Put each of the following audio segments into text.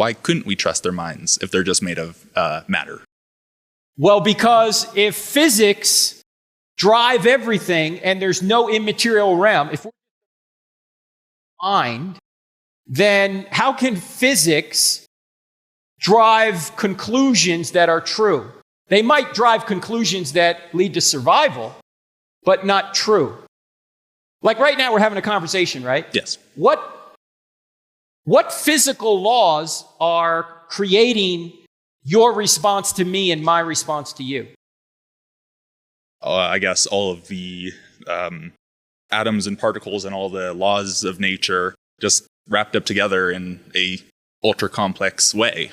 why couldn't we trust their minds if they're just made of matter? Well, because if physics drive everything and there's no immaterial realm, if we're mind, then how can physics drive conclusions that are true? They might drive conclusions that lead to survival, but not true. Like right now, we're having a conversation, right? Yes. What physical laws are creating your response to me and my response to you? I guess all of the atoms and particles and all the laws of nature just wrapped up together in a ultra complex way.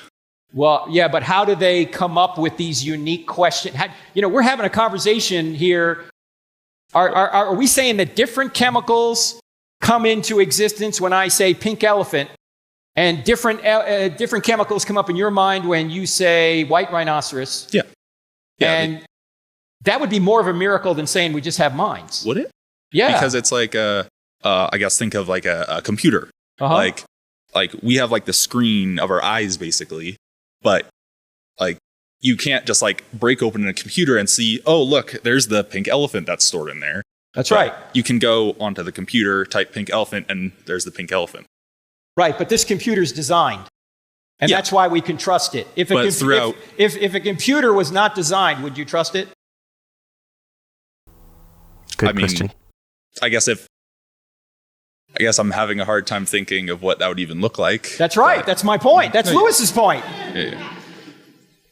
Well, yeah, but how do they come up with these unique questions? We're having a conversation here. Are we saying that different chemicals come into existence when I say pink elephant, and different chemicals come up in your mind when you say white rhinoceros? Yeah. And that would be more of a miracle than saying we just have minds. Would it? Yeah. Because it's like I guess think of like a computer. Uh-huh. Like we have like the screen of our eyes basically, but like you can't just like break open a computer and see, oh, look, there's the pink elephant that's stored in there. That's right. You can go onto the computer, type pink elephant, and there's the pink elephant. Right, but this computer's designed. And that's why we can trust it. If a computer was not designed, would you trust it? Good question. I guess I'm having a hard time thinking of what that would even look like. That's right. That's my point. That's Lewis's point. Yeah.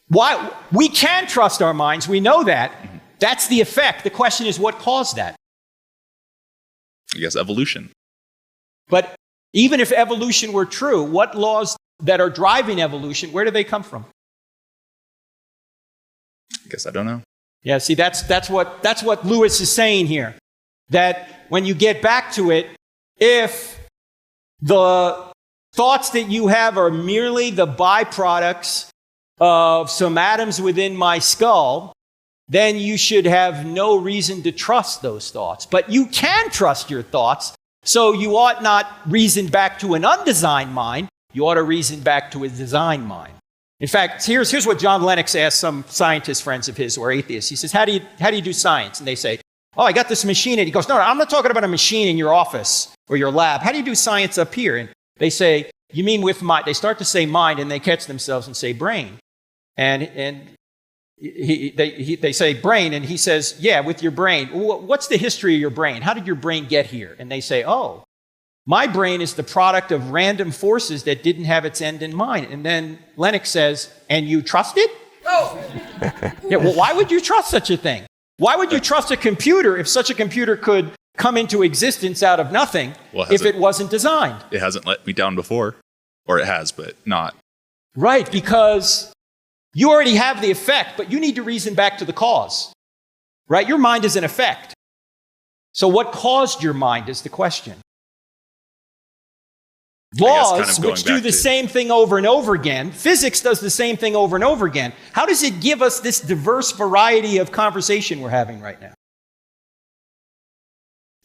Why we can trust our minds, we know that. Mm-hmm. That's the effect. The question is what caused that? I guess evolution. But even if evolution were true, what laws that are driving evolution, where do they come from? I guess I don't know. Yeah, see, that's what Lewis is saying here. That when you get back to it, if the thoughts that you have are merely the byproducts of some atoms within my skull, then you should have no reason to trust those thoughts. But you can trust your thoughts, so you ought not reason back to an undesigned mind. You ought to reason back to a designed mind. In fact, here's what John Lennox asked some scientist friends of his who are atheists. He says, how do you do science? And they say, oh, I got this machine. And he goes, no, I'm not talking about a machine in your office or your lab. How do you do science up here? And they say, you mean with mind? They start to say mind, and they catch themselves and say brain. And they say brain, and he says, yeah, with your brain. What's the history of your brain? How did your brain get here? And they say, oh, my brain is the product of random forces that didn't have its end in mind. And then Lennox says, and you trust it? Oh. Yeah, well, why would you trust such a thing? Why would you trust a computer if such a computer could come into existence out of nothing if it wasn't designed? It hasn't let me down before. Or it has, but not. Right, because you already have the effect, but you need to reason back to the cause. Right? Your mind is an effect. So what caused your mind is the question. Laws, which do the same thing over and over again, physics does the same thing over and over again. How does it give us this diverse variety of conversation we're having right now?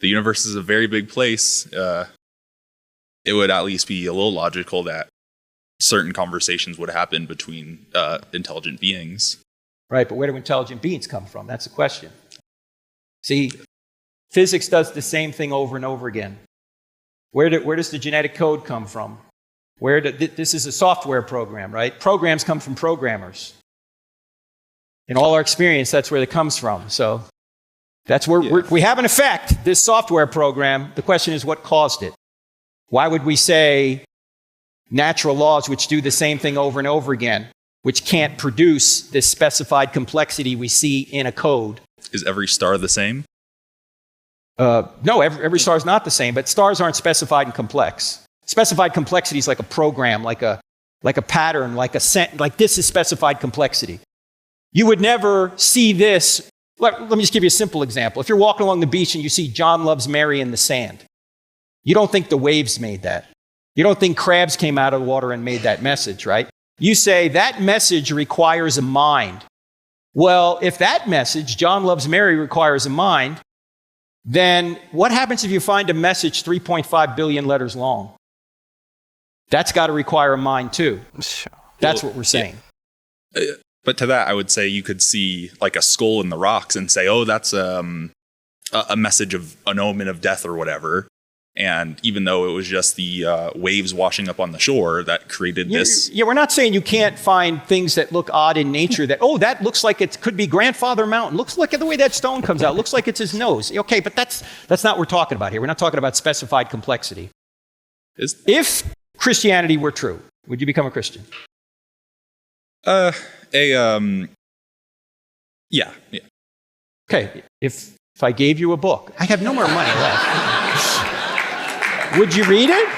The universe is a very big place. It would at least be a little logical that certain conversations would happen between intelligent beings. Right, but where do intelligent beings come from? That's the question. See, physics does the same thing over and over again. Where does the genetic code come from? This is a software program, right? Programs come from programmers. In all our experience, that's where it comes from. So that's where we have an effect, this software program. The question is, what caused it? Why would we say natural laws which do the same thing over and over again, which can't produce this specified complexity we see in a code? Is every star the same? No, every star is not the same, but stars aren't specified and complex. Specified complexity is like a program, like a pattern, like this is specified complexity. You would never see this. Let me just give you a simple example. If you're walking along the beach and you see John loves Mary in the sand, you don't think the waves made that. You don't think crabs came out of the water and made that message, right? You say that message requires a mind. Well, if that message, John loves Mary, requires a mind, then what happens if you find a message 3.5 billion letters long? That's got to require a mind too. Sure. That's what we're saying. But to that, I would say you could see like a skull in the rocks and say, oh, that's a message of an omen of death or whatever. And even though it was just the waves washing up on the shore that created this. Yeah, we're not saying you can't find things that look odd in nature that, oh, that looks like it could be Grandfather Mountain. Looks like the way that stone comes out. Looks like it's his nose. Okay, but that's not what we're talking about here. We're not talking about specified complexity. If Christianity were true, would you become a Christian? Yeah. Okay, if I gave you a book, I have no more money left. Would you read it?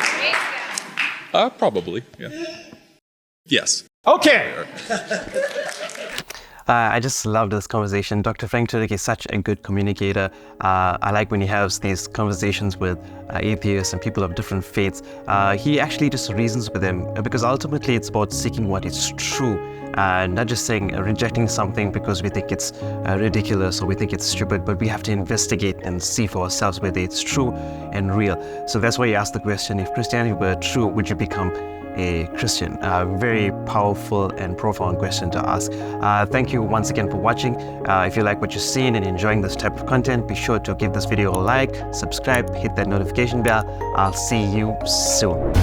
Probably, yeah. Yes. Okay. I just love this conversation. Dr. Frank Turek is such a good communicator. I like when he has these conversations with atheists and people of different faiths. He actually just reasons with them because ultimately it's about seeking what is true. Not just saying rejecting something because we think it's ridiculous or we think it's stupid, but we have to investigate and see for ourselves whether it's true and real. So that's why you asked the question, if Christianity were true, would you become a Christian? Very powerful and profound question to ask. Thank you once again for watching. If you like what you're seeing and enjoying this type of content, be sure to give this video a like, subscribe, hit that notification bell. I'll see you soon.